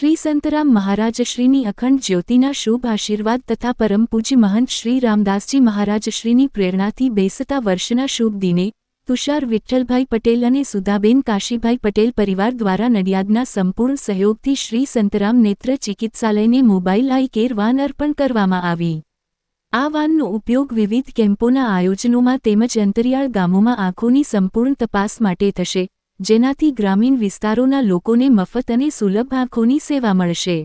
श्री संतराम महाराज श्रीनी अखंड ज्योतिना शुभ आशीर्वाद तथा परम पूज्य महंत श्री रामदासजी महाराज श्रीनी प्रेरणाथी 62 वर्षना शुभ दिने तुषार विठ्ठलभाई पटेल अने सुधाबेन काशीभाई पटेल परिवार द्वारा नडियादना संपूर्ण सहयोगथी श्री संतराम नेत्र चिकित्सालयने मोबाइल आई केर वान अर्पण करवामां आवी। आ वाननो उपयोग विविध केम्पोना आयोजनोमां तेमज अंतरियाळ गामोमां आंखोनी संपूर्ण तपास माटे थशे, जेनाथी ग्रामीण विस्तारोना लोकोने मफत अने सुलभ आंखोनी सेवा मळशे।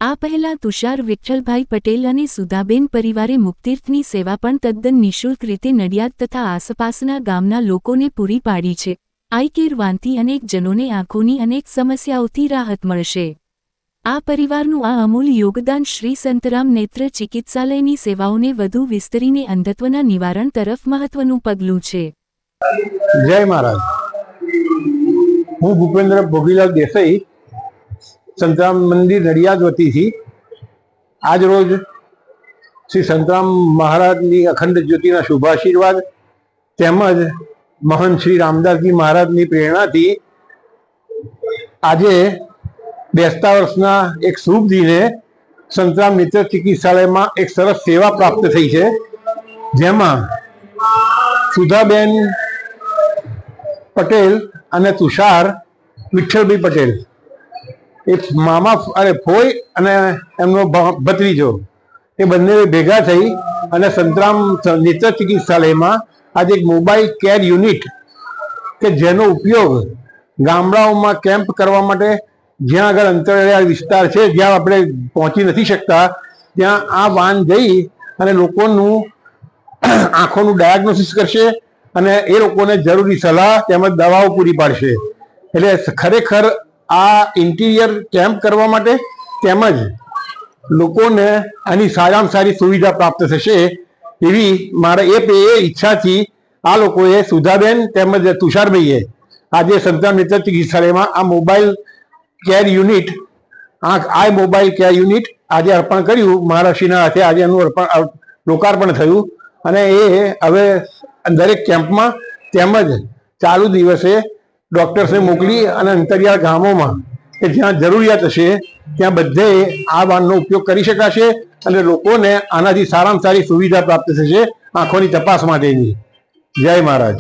आ पहेला तुषार विठ्ठलभाई पटेल अने सुधाबेन परिवारे मुक्तीर्थनी सेवा पण तद्दन निःशुल्क रीते नडियाद तथा आसपासना गामना लोकोने पूरी पाडी छे। आई केर वानथी अनेक जनोने आंखोनी अनेक समस्याओथी राहत मळशे। आ परिवारનું આ અમૂલ્ય યોગદાન શ્રી સંતરામ નેત્ર ચિકિત્સાલયની સેવાઓને વધુ વિસ્તરીને અંધત્વના નિવારણ તરફ મહત્વનું પગલું છે। જય મહારાજ। હું ભૂપેન્દ્ર ભોગીલાલ દેસાઈ સંતરામ મંદિર નડિયાદ વતીથી આજ રોજ શ્રી સંતરામ મહારાજની અખંડ જ્યોતિના શુભાશીર્વાદ તેમજ મહંત શ્રી રામદાસજી મહારાજની પ્રેરણાથી આજે 62 વર્ષના એક શુભ દિને સંતરામ નેત્ર ચિકિત્સાલયમાં એક સરસ સેવા પ્રાપ્ત થઈ છે, જેમાં સુધાબેન પટેલ અને તુષાર વિઠ્ઠલભાઈ પટેલ એક મામા અને ફોઈ અને એમનો ભત્રીજો એ બંને ભેગા થઈ અને સંતરામ નેત્ર ચિકિત્સાલયમાં આજે એક મોબાઈલ કેર યુનિટ કે જેનો ઉપયોગ ગામડાઓમાં કેમ્પ કરવા માટે જ્યાં આગળ અંતરિયાળ વિસ્તાર છે, જ્યાં આપણે પહોંચી નથી શકતા, ત્યાં આ વાન જઈ અને લોકોનું આંખોનું ડાયગ્નોસિસ કરશે અને એ લોકોને જરૂરી સલાહ તેમજ દવાઓ પૂરી પાડશે। એટલે ખરેખર આ ઇન્ટિરિયર કેમ્પ કરવા માટે તેમજ લોકોને આની સારામાં સારી સુવિધા પ્રાપ્ત થશે એવી મારા એ ઈચ્છાથી આ લોકોએ સુધાબેન તેમજ તુષારભાઈએ આજે સંતરામ નેત્ર ચિકિત્સાલયમાં આ મોબાઈલ કેર યુનિટ આ મોબાઈલ કેર યુનિટ આજે અર્પણ કર્યું। મહારાષ્ટ્રના હાથે આજે એનું લોકાર્પણ થયું અને એ હવે દરેક કેમ્પમાં તેમજ ચાલુ દિવસે ડોક્ટર્સને મોકલી અને અંતરિયાળ ગામોમાં કે જ્યાં જરૂરિયાત હશે ત્યાં બધે આ વાનનો ઉપયોગ કરી શકાશે અને લોકોને આનાથી સારામાં સારી સુવિધા પ્રાપ્ત થશે આંખોની તપાસ માટેની। જય મહારાજ।